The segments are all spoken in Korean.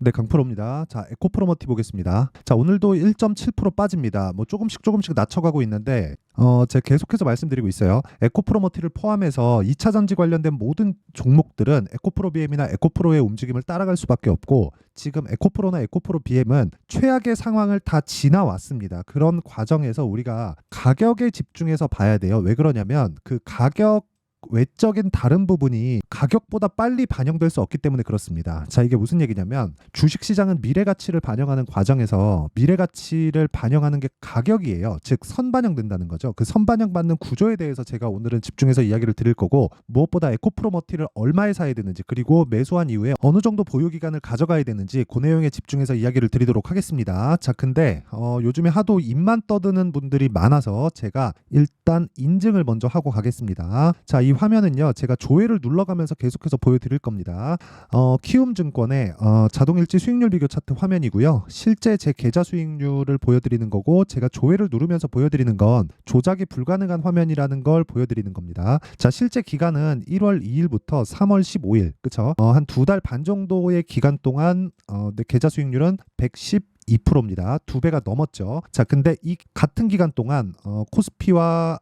네, 강프로입니다. 자, 에코프로머티 보겠습니다. 자, 오늘도 1.7% 빠집니다. 뭐 조금씩 낮춰가고 있는데 제가 계속해서 말씀드리고 있어요. 에코프로머티를 포함해서 2차 전지 관련된 모든 종목들은 에코프로 BM이나 에코프로의 움직임을 따라갈 수밖에 없고, 지금 에코프로나 에코프로 BM은 최악의 상황을 다 지나왔습니다. 그런 과정에서 우리가 가격에 집중해서 봐야 돼요. 왜 그러냐면 그 가격 외적인 다른 부분이 가격보다 빨리 반영될 수 없기 때문에 그렇습니다. 자, 이게 무슨 얘기냐면 주식시장은 미래가치를 반영하는 과정에서 미래가치를 반영하는 게 가격이에요. 즉 선반영된다는 거죠. 그 선반영받는 구조에 대해서 제가 오늘은 집중해서 이야기를 드릴 거고, 무엇보다 에코프로머티를 얼마에 사야 되는지, 그리고 매수한 이후에 어느 정도 보유기간을 가져가야 되는지, 그 내용에 집중해서 이야기를 드리도록 하겠습니다. 자, 근데 요즘에 하도 입만 떠드는 분들이 많아서 제가 일단 인증을 먼저 하고 가겠습니다. 자, 이 화면은요, 제가 조회를 눌러가면서 계속해서 보여드릴 겁니다. 키움증권의 자동일지 수익률 비교 차트 화면이고요. 실제 제 계좌 수익률을 보여드리는 거고, 제가 조회를 누르면서 보여드리는 건 조작이 불가능한 화면이라는 걸 보여드리는 겁니다. 자, 실제 기간은 1월 2일부터 3월 15일, 그쵸? 한 2달 반 정도의 기간 동안 내 계좌 수익률은 112%입니다. 2배가 넘었죠. 자, 근데 이 같은 기간 동안 코스피와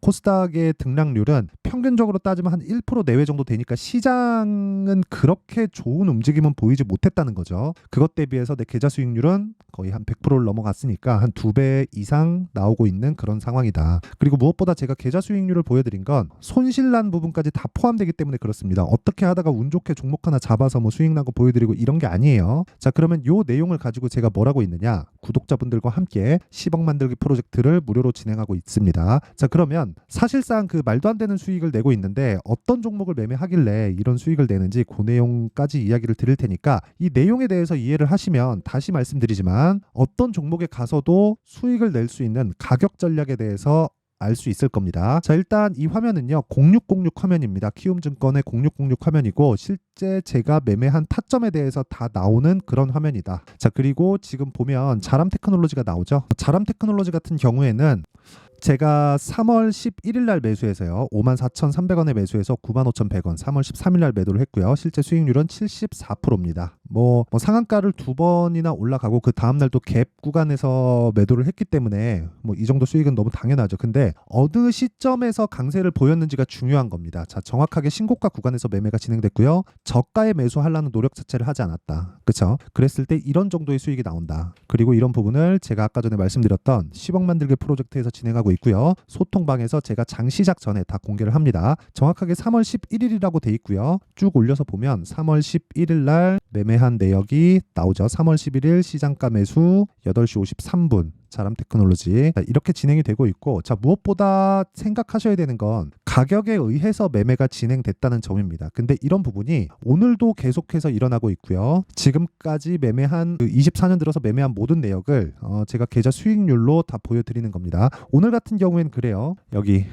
코스닥의 등락률은 평균적으로 따지면 한 1% 내외 정도 되니까 시장은 그렇게 좋은 움직임은 보이지 못했다는 거죠. 그것 대비해서 내 계좌 수익률은 거의 한 100%를 넘어갔으니까 한 2배 이상 나오고 있는 그런 상황이다. 그리고 무엇보다 제가 계좌 수익률을 보여드린 건 손실난 부분까지 다 포함되기 때문에 그렇습니다. 어떻게 하다가 운 좋게 종목 하나 잡아서 뭐 수익 난 거 보여드리고 이런 게 아니에요. 자, 그러면 요 내용을 가지고 제가 뭘 하고 있느냐? 구독자분들과 함께 10억 만들기 프로젝트를 무료로 진행하고 있습니다. 자, 그러면 사실상 그 말도 안 되는 수익을 내고 있는데 어떤 종목을 매매하길래 이런 수익을 내는지 그 내용까지 이야기를 드릴 테니까 이 내용에 대해서 이해를 하시면, 다시 말씀드리지만 어떤 종목에 가서도 수익을 낼 수 있는 가격 전략에 대해서 알 수 있을 겁니다. 자, 일단 이 화면은요 0606 화면입니다. 키움증권의 0606 화면이고, 실제 제가 매매한 타점에 대해서 다 나오는 그런 화면이다. 자, 그리고 지금 보면 자람테크놀로지가 나오죠. 자람테크놀로지 같은 경우에는 제가 3월 11일 날 매수해서요. 54,300원에 매수해서 95,100원 3월 13일 날 매도를 했고요. 실제 수익률은 74%입니다. 뭐 상한가를 2번이나 올라가고 그 다음 날도 갭 구간에서 매도를 했기 때문에 뭐 이 정도 수익은 너무 당연하죠. 근데 어느 시점에서 강세를 보였는지가 중요한 겁니다. 자, 정확하게 신고가 구간에서 매매가 진행됐고요. 저가에 매수하려는 노력 자체를 하지 않았다. 그렇죠? 그랬을 때 이런 정도의 수익이 나온다. 그리고 이런 부분을 제가 아까 전에 말씀드렸던 10억 만들기 프로젝트에서 진행하고 있고요. 소통방에서 제가 장 시작 전에 다 공개를 합니다. 정확하게 3월 11일이라고 돼 있고요. 쭉 올려서 보면 3월 11일 날 매매한 내역이 나오죠. 3월 11일 시장가 매수 8시 53분 자람테크놀로지. 이렇게 진행이 되고 있고, 자, 무엇보다 생각하셔야 되는 건 가격에 의해서 매매가 진행됐다는 점입니다. 근데 이런 부분이 오늘도 계속해서 일어나고 있고요. 지금까지 매매한 24년 들어서 매매한 모든 내역을 제가 계좌 수익률로 다 보여드리는 겁니다. 오늘 같은 경우에는 그래요. 여기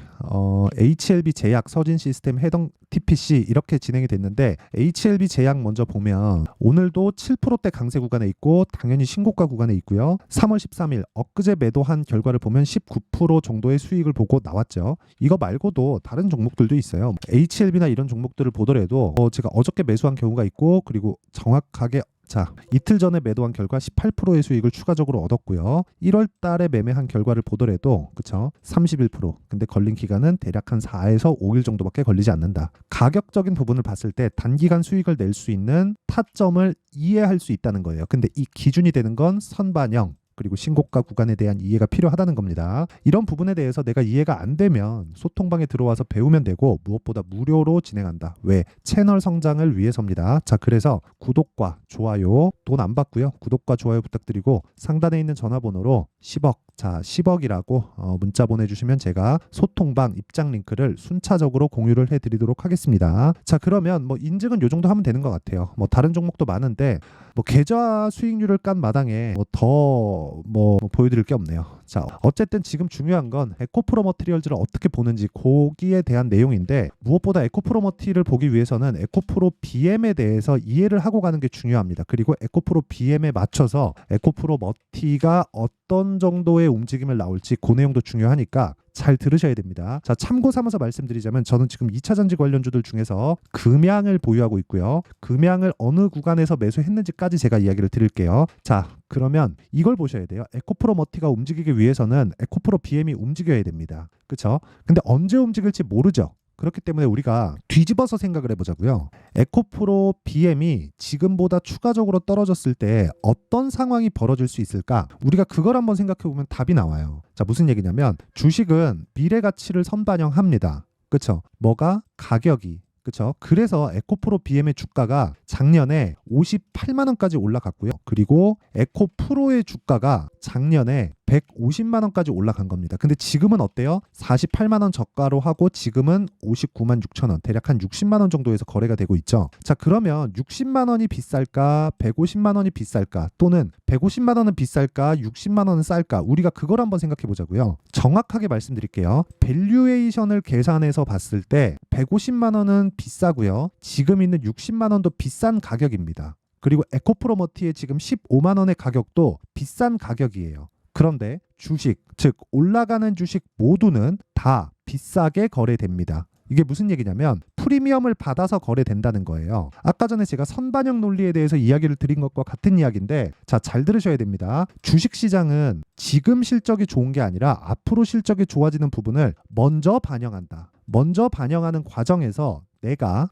HLB 제약, 서진 시스템, 해당 TPC 이렇게 진행이 됐는데, HLB 제약 먼저 보면 오늘도 7%대 강세 구간에 있고 당연히 신고가 구간에 있고요. 3월 13일 엊그제 매도한 결과를 보면 19% 정도의 수익을 보고 나왔죠. 이거 말고도 다른 종목들도 있어요. HLB나 이런 종목들을 보더라도 제가 어저께 매수한 경우가 있고, 그리고 정확하게 자, 이틀 전에 매도한 결과 18%의 수익을 추가적으로 얻었고요. 1월 달에 매매한 결과를 보더라도 그쵸? 31%. 근데 걸린 기간은 대략 한 4에서 5일 정도밖에 걸리지 않는다. 가격적인 부분을 봤을 때 단기간 수익을 낼 수 있는 타점을 이해할 수 있다는 거예요. 근데 이 기준이 되는 건 선반영, 그리고 신고가 구간에 대한 이해가 필요하다는 겁니다. 이런 부분에 대해서 내가 이해가 안 되면 소통방에 들어와서 배우면 되고, 무엇보다 무료로 진행한다. 왜? 채널 성장을 위해서입니다. 자, 그래서 구독과 좋아요, 돈 안 받고요. 구독과 좋아요 부탁드리고, 상단에 있는 전화번호로 10억, 자 10억이라고 문자 보내주시면 제가 소통방 입장 링크를 순차적으로 공유를 해드리도록 하겠습니다. 자, 그러면 뭐 인증은 요 정도 하면 되는 것 같아요. 뭐 다른 종목도 많은데 뭐 계좌 수익률을 깐 마당에 더 보여드릴 게 없네요. 자, 어쨌든 지금 중요한 건 에코프로 머티리얼즈를 어떻게 보는지, 거기에 대한 내용인데, 무엇보다 에코프로 머티를 보기 위해서는 에코프로 BM에 대해서 이해를 하고 가는 게 중요합니다. 그리고 에코프로 BM에 맞춰서 에코프로 머티가 어떤 정도의 정도의 움직임을 나올지 그 내용도 중요하니까 잘 들으셔야 됩니다. 자, 참고 삼아서 말씀드리자면 저는 지금 2차 전지 관련주들 중에서 금양을 보유하고 있고요. 금양을 어느 구간에서 매수했는지까지 제가 이야기를 드릴게요. 자, 그러면 이걸 보셔야 돼요. 에코프로 머티가 움직이기 위해서는 에코프로 BM이 움직여야 됩니다. 그렇죠? 근데 언제 움직일지 모르죠. 그렇기 때문에 우리가 뒤집어서 생각을 해보자고요. 에코프로 BM이 지금보다 추가적으로 떨어졌을 때 어떤 상황이 벌어질 수 있을까? 우리가 그걸 한번 생각해보면 답이 나와요. 자, 무슨 얘기냐면 주식은 미래 가치를 선반영합니다. 그렇죠? 뭐가? 가격이. 그렇죠? 그래서 에코프로 BM의 주가가 작년에 58만 원까지 올라갔고요. 그리고 에코프로의 주가가 작년에 150만 원까지 올라간 겁니다. 근데 지금은 어때요? 48만 원 저가로 하고 지금은 59만 6천 원, 대략 한 60만 원 정도에서 거래가 되고 있죠. 자, 그러면 60만 원이 비쌀까? 150만 원이 비쌀까? 또는 150만 원은 비쌀까? 60만 원은 쌀까? 우리가 그걸 한번 생각해 보자고요. 정확하게 말씀드릴게요. 밸류에이션을 계산해서 봤을 때 150만 원은 비싸고요. 지금 있는 60만 원도 비싼 가격입니다. 그리고 에코프로 머티의 지금 15만 원의 가격도 비싼 가격이에요. 그런데 주식, 즉 올라가는 주식 모두는 다 비싸게 거래됩니다. 이게 무슨 얘기냐면 프리미엄을 받아서 거래된다는 거예요. 아까 전에 제가 선반영 논리에 대해서 이야기를 드린 것과 같은 이야기인데, 자, 잘 들으셔야 됩니다. 주식시장은 지금 실적이 좋은 게 아니라 앞으로 실적이 좋아지는 부분을 먼저 반영한다. 먼저 반영하는 과정에서 내가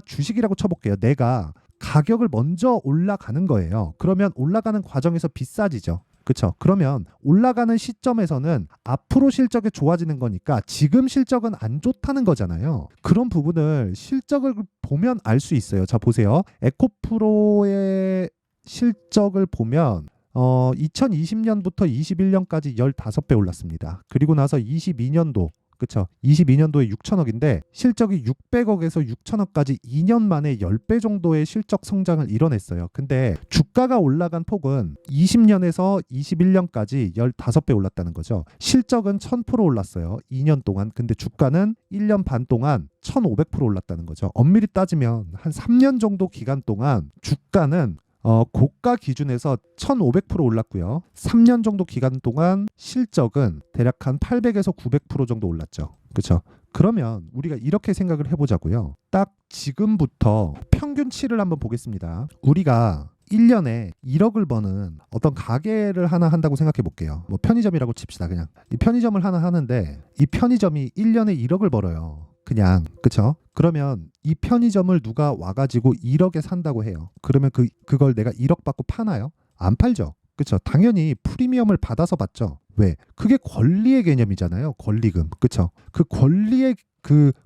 주식이라고 쳐볼게요. 내가 가격을 먼저 올라가는 거예요. 그러면 올라가는 과정에서 비싸지죠. 그렇죠? 그러면 올라가는 시점에서는 앞으로 실적이 좋아지는 거니까 지금 실적은 안 좋다는 거잖아요. 그런 부분을 실적을 보면 알 수 있어요. 자, 보세요. 에코프로의 실적을 보면 2020년부터 21년까지 15배 올랐습니다. 그리고 나서 22년도, 그렇죠? 22년도에 6천억인데 실적이 600억에서 6천억까지 2년 만에 10배 정도의 실적 성장을 이뤄냈어요. 근데 주가가 올라간 폭은 20년에서 21년까지 15배 올랐다는 거죠. 실적은 1000% 올랐어요. 2년 동안. 근데 주가는 1년 반 동안 1500% 올랐다는 거죠. 엄밀히 따지면 한 3년 정도 기간 동안 주가는 고가 기준에서 1500% 올랐고요. 3년 정도 기간 동안 실적은 대략 한 800에서 900% 정도 올랐죠. 그렇죠? 그러면 우리가 이렇게 생각을 해보자고요. 딱 지금부터 평균치를 한번 보겠습니다. 우리가 1년에 1억을 버는 어떤 가게를 하나 한다고 생각해 볼게요. 뭐 편의점이라고 칩시다. 그냥 이 편의점을 하나 하는데 이 편의점이 1년에 1억을 벌어요. 그냥, 그쵸? 그러면 이 편의점을 누가 와가지고 1억에 산다고 해요. 그러면 그걸 내가 1억 받고 파나요? 안 팔죠. 그쵸? 당연히 프리미엄을 받아서 받죠. 왜? 그게 권리의 개념이잖아요. 권리금. 그쵸? 그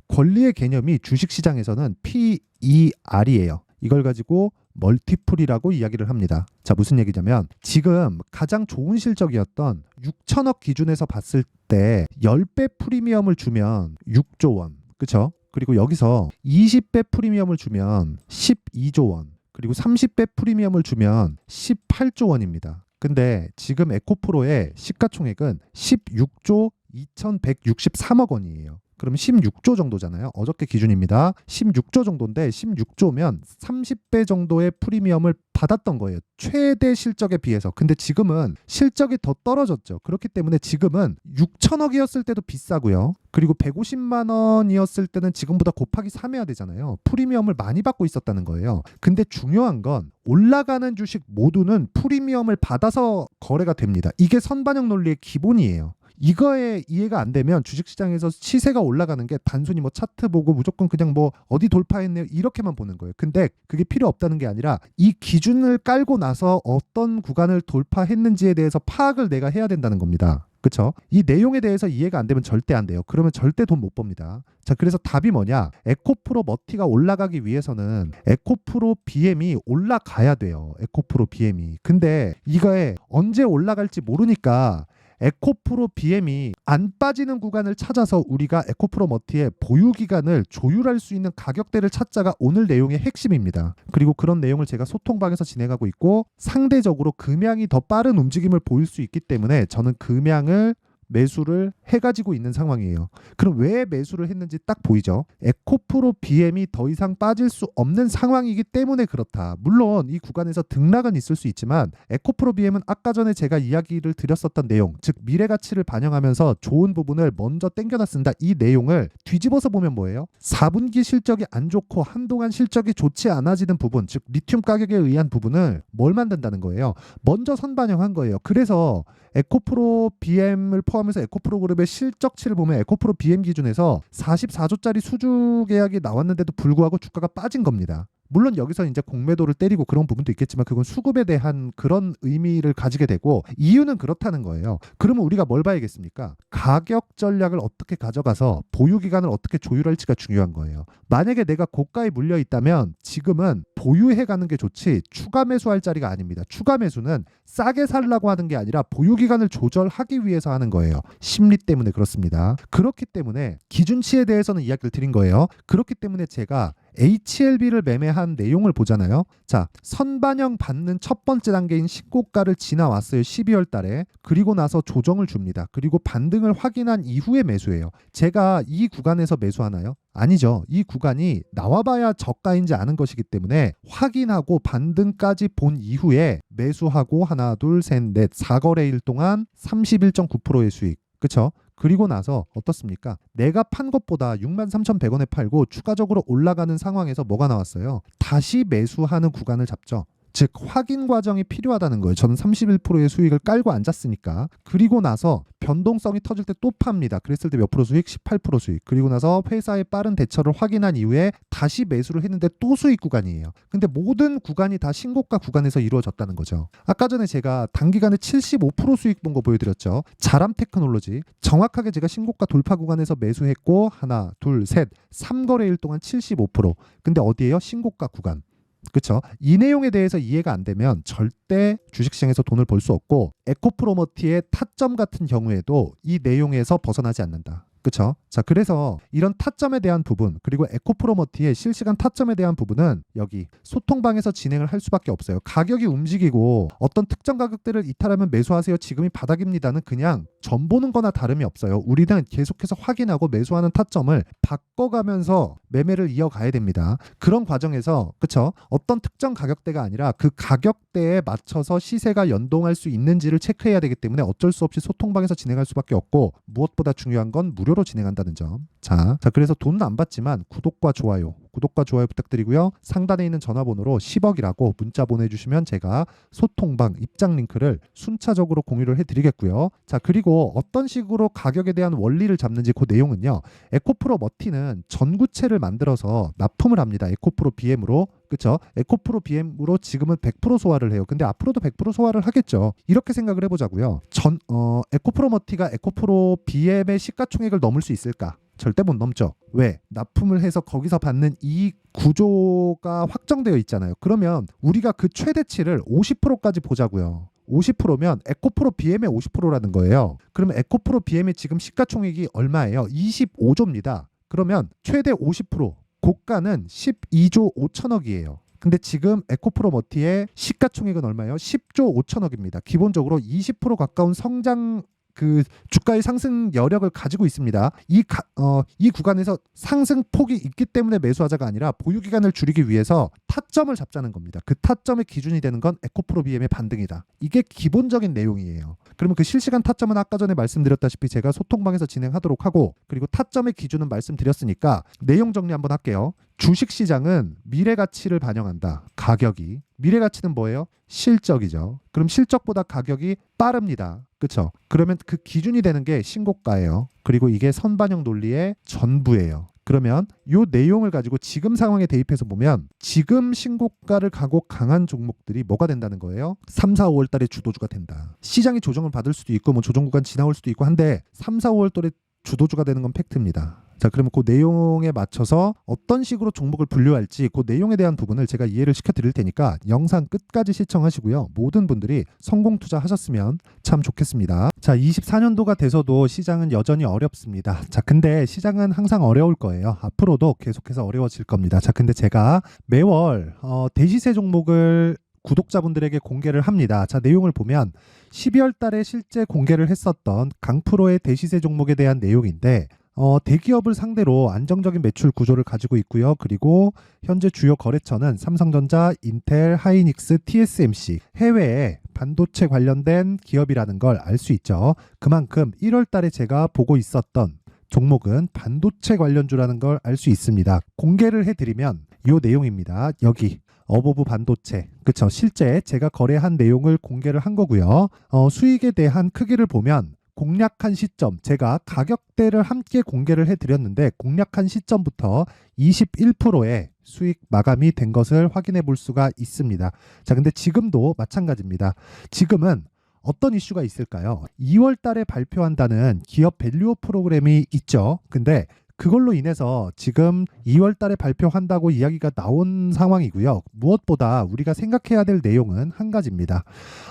권리의 개념이 주식시장에서는 PER이에요. 이걸 가지고 멀티플이라고 이야기를 합니다. 자, 무슨 얘기냐면 지금 가장 좋은 실적이었던 6천억 기준에서 봤을 때 10배 프리미엄을 주면 6조 원. 그렇죠? 그리고 여기서 20배 프리미엄을 주면 12조 원. 그리고 30배 프리미엄을 주면 18조 원입니다. 근데 지금 에코프로의 시가총액은 16조 2163억 원이에요. 그럼 16조 정도잖아요. 어저께 기준입니다. 16조 정도인데 16조면 30배 정도의 프리미엄을 받았던 거예요. 최대 실적에 비해서. 근데 지금은 실적이 더 떨어졌죠. 그렇기 때문에 지금은 6천억이었을 때도 비싸고요. 그리고 150만 원이었을 때는 지금보다 곱하기 3 해야 되잖아요. 프리미엄을 많이 받고 있었다는 거예요. 근데 중요한 건 올라가는 주식 모두는 프리미엄을 받아서 거래가 됩니다. 이게 선반영 논리의 기본이에요. 이거에 이해가 안 되면 주식시장에서 시세가 올라가는 게 단순히 뭐 차트 보고 무조건 그냥 뭐 어디 돌파했네요 이렇게만 보는 거예요. 근데 그게 필요 없다는 게 아니라 이 기준을 깔고 나서 어떤 구간을 돌파했는지에 대해서 파악을 내가 해야 된다는 겁니다. 그렇죠? 이 내용에 대해서 이해가 안 되면 절대 안 돼요. 그러면 절대 돈 못 법니다. 자, 그래서 답이 뭐냐? 에코프로 머티가 올라가기 위해서는 에코프로 BM이 올라가야 돼요. 에코프로 BM이. 근데 이거에 언제 올라갈지 모르니까 에코프로 BM이 안 빠지는 구간을 찾아서 우리가 에코프로 머티의 보유 기간을 조율할 수 있는 가격대를 찾자가 오늘 내용의 핵심입니다. 그리고 그런 내용을 제가 소통방에서 진행하고 있고 상대적으로 금양이 더 빠른 움직임을 보일 수 있기 때문에 저는 금양을 매수를 해가지고 있는 상황이에요. 그럼 왜 매수를 했는지 딱 보이죠? 에코프로 BM이 더 이상 빠질 수 없는 상황이기 때문에 그렇다. 물론 이 구간에서 등락은 있을 수 있지만 에코프로 BM은 아까 전에 제가 이야기를 드렸었던 내용, 즉 미래 가치를 반영하면서 좋은 부분을 먼저 땡겨놨습니다. 이 내용을 뒤집어서 보면 뭐예요? 4분기 실적이 안 좋고 한동안 실적이 좋지 않아지는 부분, 즉 리튬 가격에 의한 부분을 뭘 만든다는 거예요? 먼저 선반영한 거예요. 그래서 에코프로 BM을 포함해서 에코프로 그룹의 실적치를 보면 에코프로 BM 기준에서 44조짜리 수주 계약이 나왔는데도 불구하고 주가가 빠진 겁니다. 물론 여기서 이제 공매도를 때리고 그런 부분도 있겠지만 그건 수급에 대한 그런 의미를 가지게 되고 이유는 그렇다는 거예요. 그러면 우리가 뭘 봐야겠습니까? 가격 전략을 어떻게 가져가서 보유 기간을 어떻게 조율할지가 중요한 거예요. 만약에 내가 고가에 물려 있다면 지금은 보유해 가는 게 좋지 추가 매수할 자리가 아닙니다. 추가 매수는 싸게 살라고 하는 게 아니라 보유 기간을 조절하기 위해서 하는 거예요. 심리 때문에 그렇습니다. 그렇기 때문에 기준치에 대해서는 이야기를 드린 거예요. 그렇기 때문에 제가 HLB를 매매한 내용을 보잖아요. 자, 선반영 받는 첫 번째 단계인 신고가를 지나왔어요. 12월 달에. 그리고 나서 조정을 줍니다. 그리고 반등을 확인한 이후에 매수해요. 제가 이 구간에서 매수하나요? 아니죠. 이 구간이 나와봐야 저가인지 아는 것이기 때문에 확인하고 반등까지 본 이후에 매수하고 하나, 둘, 셋, 넷, 4거래일 동안 31.9%의 수익. 그쵸? 그리고 나서 어떻습니까? 내가 판 것보다 63,100원에 팔고 추가적으로 올라가는 상황에서 뭐가 나왔어요? 다시 매수하는 구간을 잡죠. 즉 확인 과정이 필요하다는 거예요. 저는 31%의 수익을 깔고 앉았으니까. 그리고 나서 변동성이 터질 때 또 팝니다. 그랬을 때 몇 프로 수익? 18% 수익. 그리고 나서 회사의 빠른 대처를 확인한 이후에 다시 매수를 했는데 또 수익 구간이에요. 근데 모든 구간이 다 신고가 구간에서 이루어졌다는 거죠. 아까 전에 제가 단기간에 75% 수익 본 거 보여드렸죠. 자람 테크놀로지. 정확하게 제가 신고가 돌파 구간에서 매수했고 하나, 둘, 셋, 3거래일 동안 75%. 근데 어디예요? 신고가 구간. 그렇죠? 이 내용에 대해서 이해가 안 되면 절대 주식시장에서 돈을 벌 수 없고 에코프로머티의 타점 같은 경우에도 이 내용에서 벗어나지 않는다. 그렇죠? 자, 그래서 이런 타점에 대한 부분 그리고 에코프로머티의 실시간 타점에 대한 부분은 여기 소통방에서 진행을 할 수밖에 없어요. 가격이 움직이고 어떤 특정 가격대를 이탈하면 매수하세요. 지금이 바닥입니다는 그냥 전 보는 거나 다름이 없어요. 우리는 계속해서 확인하고 매수하는 타점을 바꿔가면서 매매를 이어가야 됩니다. 그런 과정에서 그렇죠? 어떤 특정 가격대가 아니라 그 가격대에 맞춰서 시세가 연동할 수 있는지를 체크해야 되기 때문에 어쩔 수 없이 소통방에서 진행할 수밖에 없고 무엇보다 중요한 건 무료로 진행한다는 점. 자, 그래서 돈은 안 받지만 구독과 좋아요 부탁드리고요. 상단에 있는 전화번호로 10억이라고 문자 보내주시면 제가 소통방 입장 링크를 순차적으로 공유를 해드리겠고요. 자, 그리고 어떤 식으로 가격에 대한 원리를 잡는지 그 내용은요. 에코프로 머티는 전구체를 만들어서 납품을 합니다. 에코프로 BM으로. 그렇죠? 에코프로 BM으로 지금은 100% 소화를 해요. 근데 앞으로도 100% 소화를 하겠죠. 이렇게 생각을 해보자고요. 에코프로 머티가 에코프로 BM의 시가총액을 넘을 수 있을까? 절대 못 넘죠. 왜? 납품을 해서 거기서 받는 이익 구조가 확정되어 있잖아요. 그러면 우리가 그 최대치를 50%까지 보자고요. 50%면 에코프로 BM의 50%라는 거예요. 그러면 에코프로 BM의 지금 시가총액이 얼마예요? 25조입니다. 그러면 최대 50%, 고가는 12조 5천억이에요. 근데 지금 에코프로 머티의 시가총액은 얼마예요? 10조 5천억입니다. 기본적으로 20% 가까운 성장 그 주가의 상승 여력을 가지고 있습니다. 이 구간에서 상승 폭이 있기 때문에 매수하자가 아니라 보유 기간을 줄이기 위해서 타점을 잡자는 겁니다. 그 타점의 기준이 되는 건 에코프로 BM의 반등이다. 이게 기본적인 내용이에요. 그러면 그 실시간 타점은 아까 전에 말씀드렸다시피 제가 소통방에서 진행하도록 하고 그리고 타점의 기준은 말씀드렸으니까 내용 정리 한번 할게요. 주식시장은 미래 가치를 반영한다. 가격이. 미래 가치는 뭐예요? 실적이죠. 그럼 실적보다 가격이 빠릅니다. 그렇죠? 그러면 그 기준이 되는 게 신고가예요. 그리고 이게 선반영 논리의 전부예요. 그러면 이 내용을 가지고 지금 상황에 대입해서 보면 지금 신고가를 가고 강한 종목들이 뭐가 된다는 거예요? 3, 4, 5월 달에 주도주가 된다. 시장이 조정을 받을 수도 있고 뭐 조정 구간 지나올 수도 있고 한데 3, 4, 5월 달에 주도주가 되는 건 팩트입니다. 자, 그러면 그 내용에 맞춰서 어떤 식으로 종목을 분류할지 그 내용에 대한 부분을 제가 이해를 시켜드릴 테니까 영상 끝까지 시청하시고요. 모든 분들이 성공 투자하셨으면 참 좋겠습니다. 자, 24년도가 돼서도 시장은 여전히 어렵습니다. 자, 근데 시장은 항상 어려울 거예요. 앞으로도 계속해서 어려워질 겁니다. 자, 근데 제가 매월 대시세 종목을 구독자분들에게 공개를 합니다. 자, 내용을 보면 12월 달에 실제 공개를 했었던 강프로의 대시세 종목에 대한 내용인데 대기업을 상대로 안정적인 매출 구조를 가지고 있고요. 그리고 현재 주요 거래처는 삼성전자, 인텔, 하이닉스, TSMC, 해외에 반도체 관련된 기업이라는 걸 알 수 있죠. 그만큼 1월 달에 제가 보고 있었던 종목은 반도체 관련주라는 걸 알 수 있습니다. 공개를 해드리면 이 내용입니다. 여기 어보브 반도체, 그쵸? 실제 제가 거래한 내용을 공개를 한 거고요. 수익에 대한 크기를 보면 공략한 시점, 제가 가격대를 함께 공개를 해드렸는데 공략한 시점부터 21%의 수익 마감이 된 것을 확인해 볼 수가 있습니다. 자, 근데 지금도 마찬가지입니다. 지금은 어떤 이슈가 있을까요? 2월 달에 발표한다는 기업 밸류업 프로그램이 있죠. 근데 그걸로 인해서 지금 2월 달에 발표한다고 이야기가 나온 상황이고요. 무엇보다 우리가 생각해야 될 내용은 한 가지입니다.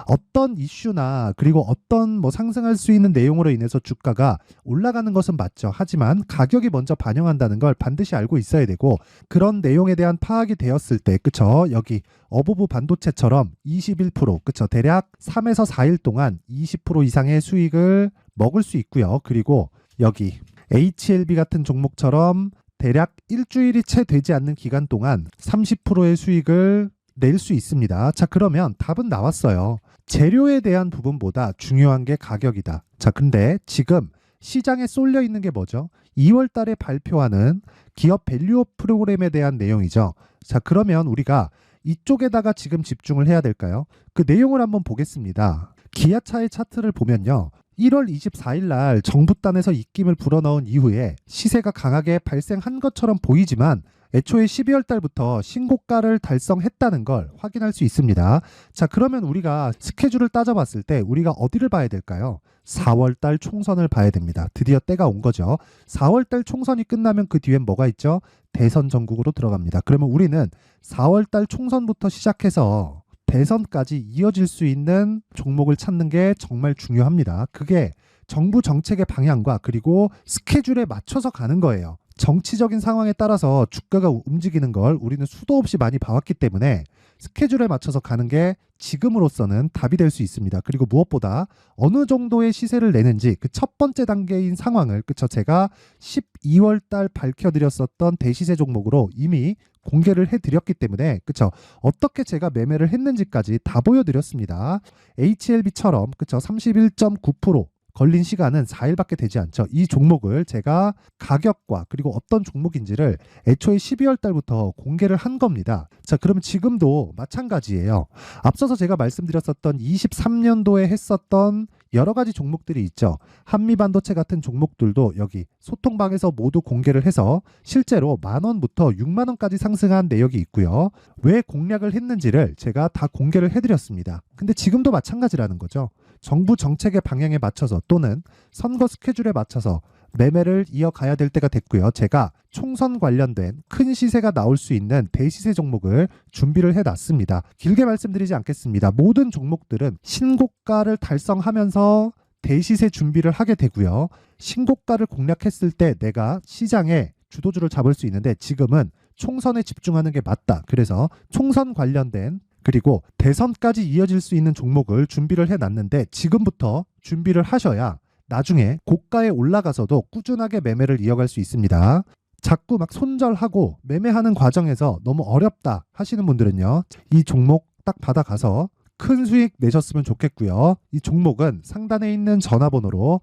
어떤 이슈나 그리고 어떤 상승할 수 있는 내용으로 인해서 주가가 올라가는 것은 맞죠. 하지만 가격이 먼저 반영한다는 걸 반드시 알고 있어야 되고, 그런 내용에 대한 파악이 되었을 때, 그쵸? 여기 어보브 반도체처럼 21%, 그쵸? 대략 3에서 4일 동안 20% 이상의 수익을 먹을 수 있고요. 그리고 여기 HLB 같은 종목처럼 대략 일주일이 채 되지 않는 기간 동안 30%의 수익을 낼 수 있습니다. 자, 그러면 답은 나왔어요. 재료에 대한 부분보다 중요한 게 가격이다. 자, 근데 지금 시장에 쏠려 있는 게 뭐죠? 2월 달에 발표하는 기업 밸류업 프로그램에 대한 내용이죠. 자, 그러면 우리가 이쪽에다가 지금 집중을 해야 될까요? 그 내용을 한번 보겠습니다. 기아차의 차트를 보면요. 1월 24일 날 정부단에서 입김을 불어넣은 이후에 시세가 강하게 발생한 것처럼 보이지만 애초에 12월 달부터 신고가를 달성했다는 걸 확인할 수 있습니다. 자, 그러면 우리가 스케줄을 따져봤을 때 우리가 어디를 봐야 될까요? 4월 달 총선을 봐야 됩니다. 드디어 때가 온 거죠. 4월 달 총선이 끝나면 그 뒤엔 뭐가 있죠? 대선 전국으로 들어갑니다. 그러면 우리는 4월 달 총선부터 시작해서 대선까지 이어질 수 있는 종목을 찾는 게 정말 중요합니다. 그게 정부 정책의 방향과 그리고 스케줄에 맞춰서 가는 거예요. 정치적인 상황에 따라서 주가가 움직이는 걸 우리는 수도 없이 많이 봐왔기 때문에 스케줄에 맞춰서 가는 게 지금으로서는 답이 될 수 있습니다. 그리고 무엇보다 어느 정도의 시세를 내는지 그 첫 번째 단계인 상황을, 그쵸? 제가 12월 달 밝혀드렸었던 대시세 종목으로 이미 공개를 해드렸기 때문에, 그쵸? 어떻게 제가 매매를 했는지까지 다 보여드렸습니다. HLB처럼, 그쵸? 31.9% 걸린 시간은 4일밖에 되지 않죠. 이 종목을 제가 가격과 그리고 어떤 종목인지를 애초에 12월 달부터 공개를 한 겁니다. 자, 그러면 지금도 마찬가지예요. 앞서서 제가 말씀드렸었던 23년도에 했었던 여러 가지 종목들이 있죠. 한미반도체 같은 종목들도 여기 소통방에서 모두 공개를 해서 실제로 10,000원부터 60,000원까지 상승한 내역이 있고요. 왜 공략을 했는지를 제가 다 공개를 해드렸습니다. 근데 지금도 마찬가지라는 거죠. 정부 정책의 방향에 맞춰서 또는 선거 스케줄에 맞춰서 매매를 이어가야 될 때가 됐고요. 제가 총선 관련된 큰 시세가 나올 수 있는 대시세 종목을 준비를 해놨습니다. 길게 말씀드리지 않겠습니다. 모든 종목들은 신고가를 달성하면서 대시세 준비를 하게 되고요. 신고가를 공략했을 때 내가 시장에 주도주를 잡을 수 있는데 지금은 총선에 집중하는 게 맞다. 그래서 총선 관련된 그리고 대선까지 이어질 수 있는 종목을 준비를 해놨는데 지금부터 준비를 하셔야 나중에 고가에 올라가서도 꾸준하게 매매를 이어갈 수 있습니다. 자꾸 막 손절하고 매매하는 과정에서 너무 어렵다 하시는 분들은요. 이 종목 딱 받아가서 큰 수익 내셨으면 좋겠고요. 이 종목은 상단에 있는 전화번호로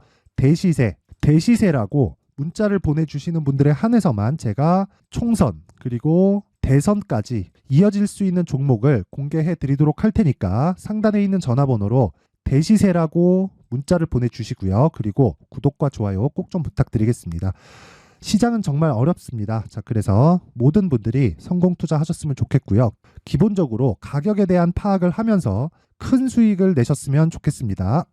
대시세라고 문자를 보내주시는 분들에 한해서만 제가 총선 그리고 대선까지 이어질 수 있는 종목을 공개해 드리도록 할 테니까 상단에 있는 전화번호로 대시세라고 문자를 보내주시고요. 그리고 구독과 좋아요 꼭 좀 부탁드리겠습니다. 시장은 정말 어렵습니다. 자, 그래서 모든 분들이 성공 투자하셨으면 좋겠고요. 기본적으로 가격에 대한 파악을 하면서 큰 수익을 내셨으면 좋겠습니다.